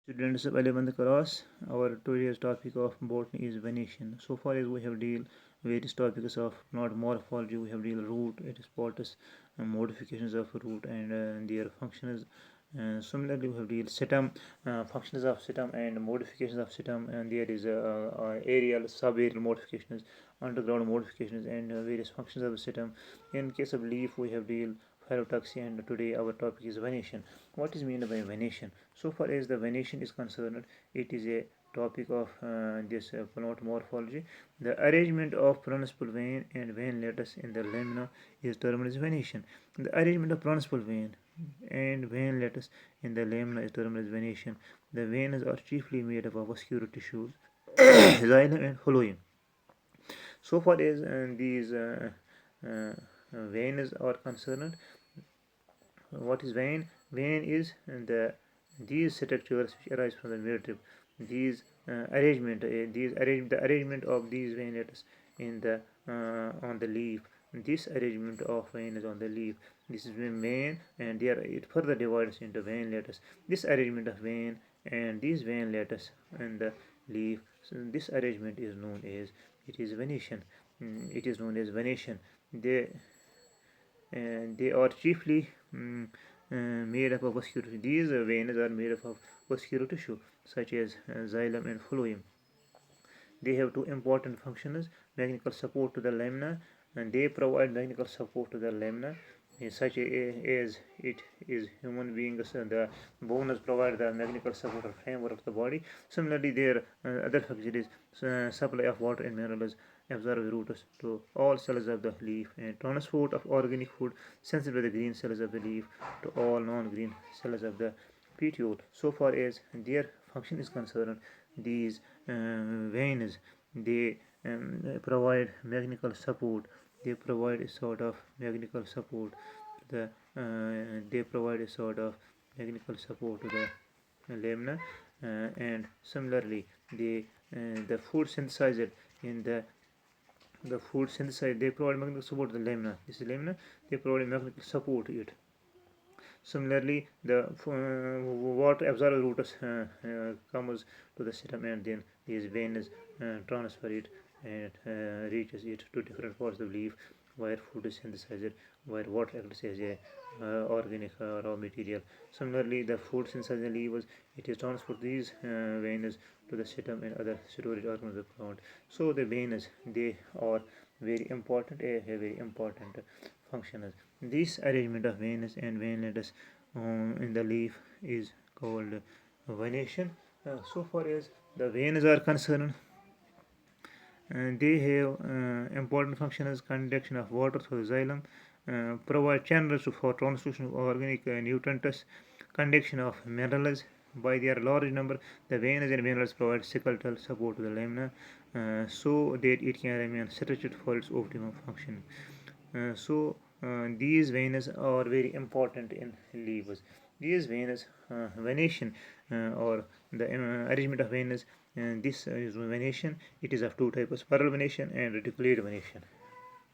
Students of 11th class, our today's topic of botany is venation. So far as we have deal various topics of not morphology, we have deal root, its parts, modifications of root and their functions. Similarly, we have deal system, functions of system and modifications of system, and there is aerial, subaerial modifications, underground modifications, and various functions of the system. In case of leaf, we have deal phytotaxy, and today our topic is venation. What is meant by venation? So far as the venation is concerned, it is a topic of this plant morphology. The arrangement of principal vein and vein lattice in the lamina is termed as venation. The arrangement of principal vein and vein lattice in the lamina is termed as venation. The veins are chiefly made up of vascular tissues, xylem and phloem. So far as these veins are concerned, what is vein? Vein is these structures which arise from the midrib. These the arrangement of these veinlets in the on the leaf. This arrangement of veins on the leaf. This is vein, and there it further divides into veinlets. This arrangement of vein and these veinlets in the leaf. So this arrangement is known as venation. It is known as venation. They are chiefly made up of vascular tissue. These veins are made up of vascular tissue such as xylem and phloem. They have two important functions: mechanical support to the lamina, and they provide mechanical support to the lamina, such as it is human beings. The bones provide the mechanical support or framework of the body. Similarly, their other function is supply of water and minerals, absorb roots to all cells of the leaf, and transport of organic food sensitive to the green cells of the leaf to all non-green cells of the petiole. So far as their function is concerned, these veins, they provide mechanical support. They provide a sort of mechanical support to the they provide a sort of mechanical support to the lamina, and similarly the food synthesized in the food synthesized, they provide mechanical support to the lamina. This is lamina, they provide mechanical support to it. Similarly, the water absorbed roots comes to the system, and then these veins transfer it and reaches it to different parts of the leaf where food is synthesized, where water acts as a organic raw material. Similarly, the food synthesized in leaves, it is transferred these veins to the system and other storage organs of the plant. So the veins, they are very important, have very important functions. This arrangement of veins and veinlets in the leaf is called venation. So far as the veins are concerned, they have important functions: conduction of water through the xylem, provide channels for transmission of organic nutrients, conduction of minerals. By their large number, the veins and minerals provide skeletal support to the lamina so that it can remain stretched for its optimum function. These veins are very important in leaves. These veins, venation or the arrangement of veins, this is venation. It is of two types: parallel venation and reticulate venation.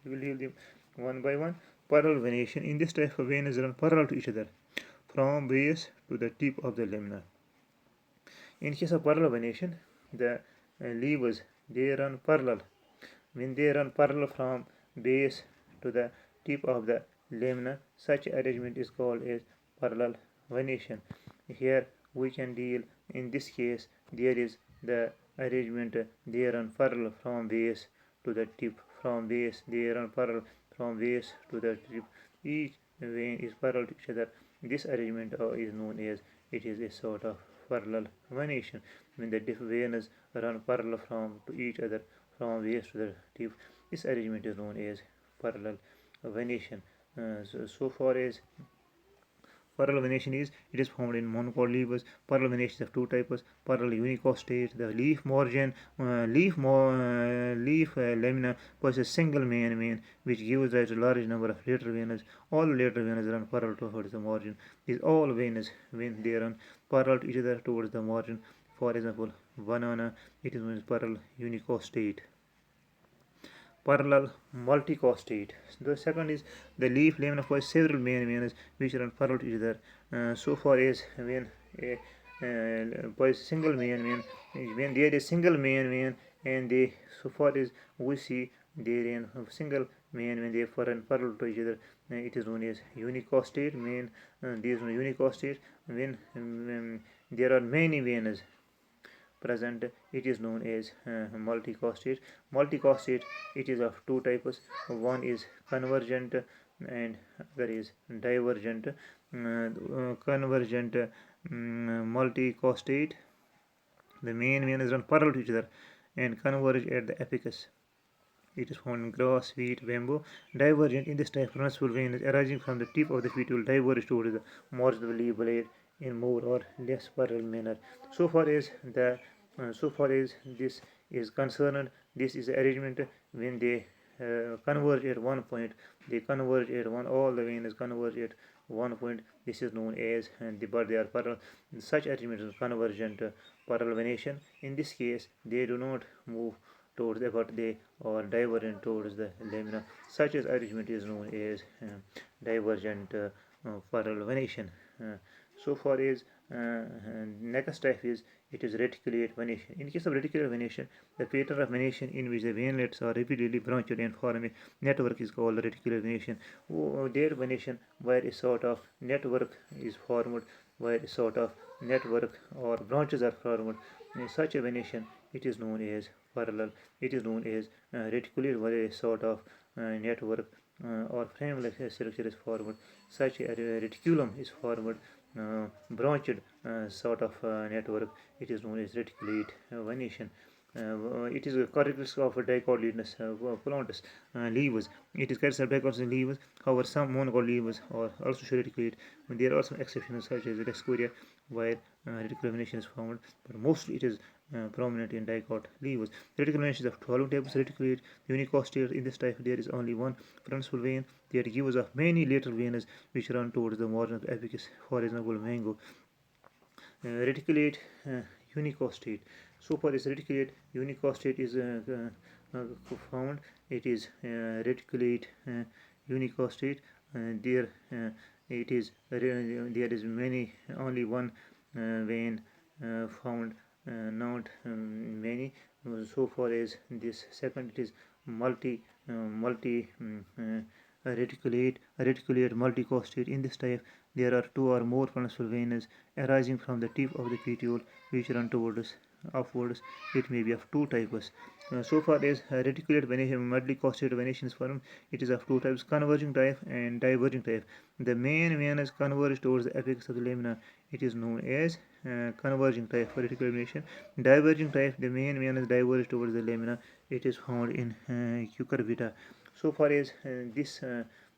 We will deal them one by one. Parallel venation. In this type of veins run parallel to each other from base to the tip of the lamina. In case of parallel venation, the leaves, they run parallel. When they run parallel from base to the tip of the lamina, such arrangement is called as parallel venation. Here we can deal, in this case, there is the arrangement, they run parallel from base to the tip. From base, they run parallel from base to the tip. Each vein is parallel to each other. This arrangement is known as, it is a sort of parallel venation. When the veins run parallel from to each other from base to the tip, this arrangement is known as parallel venation. So far as parallel venation is, it is found in monocot leaves. Parallel venation of two types: parallel unicostate. The leaf margin, lamina possesses single main vein, which gives rise to large number of lateral veins. All lateral veins run parallel towards the margin. These all veins, when they run parallel to each other towards the margin. For example, banana, it is known as parallel unicostate. Parallel multicostate. The second is the leaf lamina possesses several main veins which run parallel to each other. So far as when a single main vein. When there is single main vein, and they, so far as we see, there in single main when they foreign parallel to each other, it is known as unicostate main. These unicostate when there are many veins present, it is known as multicostate. Multicostate, it is of two types. One is convergent and other is divergent. Convergent multicostate, the main veins run parallel to each other and converge at the apex. It is found in grass, wheat, bamboo. Divergent, in this type, principal vein is arising from the tip of the feet will diverge towards the margin of the leaf blade in more or less parallel manner. So far as this is concerned, this is the arrangement when they converge at one point. They converge at one. All the veins converge at one point. This is known as but they are parallel. Such arrangement is convergent parallel venation. In this case, they do not move towards the but they are divergent towards the lamina. Such as arrangement is known as divergent parallel venation. So far as next type is, it is reticulate venation. In case of reticulate venation, the pattern of venation in which the veinlets are repeatedly branched and form a network is called reticulate venation. Their venation where a sort of network is formed, where a sort of network or branches are formed. In such a venation, it is known as parallel. It is known as reticulate, where a sort of network or frame-like structure is formed. Such a reticulum is formed, branched sort of network. It is known as reticulate venation. It is a characteristic of dicotyledonous plants leaves. It is characteristic of dicotyledonous leaves. However, some monocot leaves are also show reticulate. There are some exceptions such as Rhexcoria, where reticular venation is found, but mostly it is prominent in dicot leaves. Reticular venation is of 12 types. Reticulate unicostate. In this type, there is only one principal vein. There gives of many lateral veins which run towards the margin of the apex. For example, mango. Reticulate unicostate. So far as reticulate unicostate is found, it is reticulate unicostate. There it is there is many, only one vein found, not many. So far as this second, it is multi reticulate multicostate. In this type, there are two or more principal veins arising from the tip of the petiole which run towards upwards. It may be of two types. So far as reticulate venation, multicostate venation is formed, it is of two types: converging type and diverging type. The main veins converge towards the apex of the lamina. It is known as converging type for reticulate venation. Diverging type, the main veins diverge towards the lamina. It is found in cucurbita. So far as this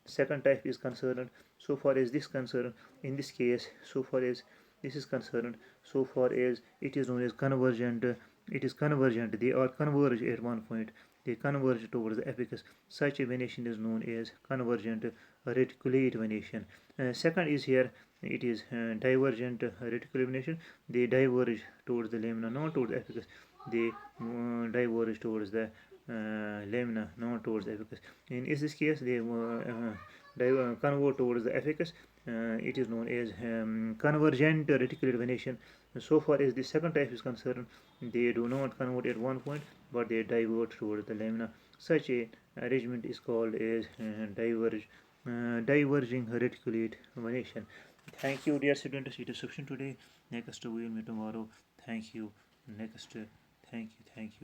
second type is concerned, so far as this concerned, in this case, so far as this is concerned, so far as it is known as convergent, it is convergent. They are converge at one point. They converge towards the apex. Such a venation is known as convergent reticulate venation. Second is here, it is divergent reticulate venation. They diverge towards the lamina, not towards the apex. They diverge towards the lamina, not towards the apex. In this case, they convert towards the apex. It is known as convergent reticulate venation. So far as the second type is concerned, they do not convert at one point, but they divert towards the lamina. Such a arrangement is called as diverging reticulate venation. Thank you, dear students. It is sufficient today. Next we will meet tomorrow. Thank you. Next, thank you.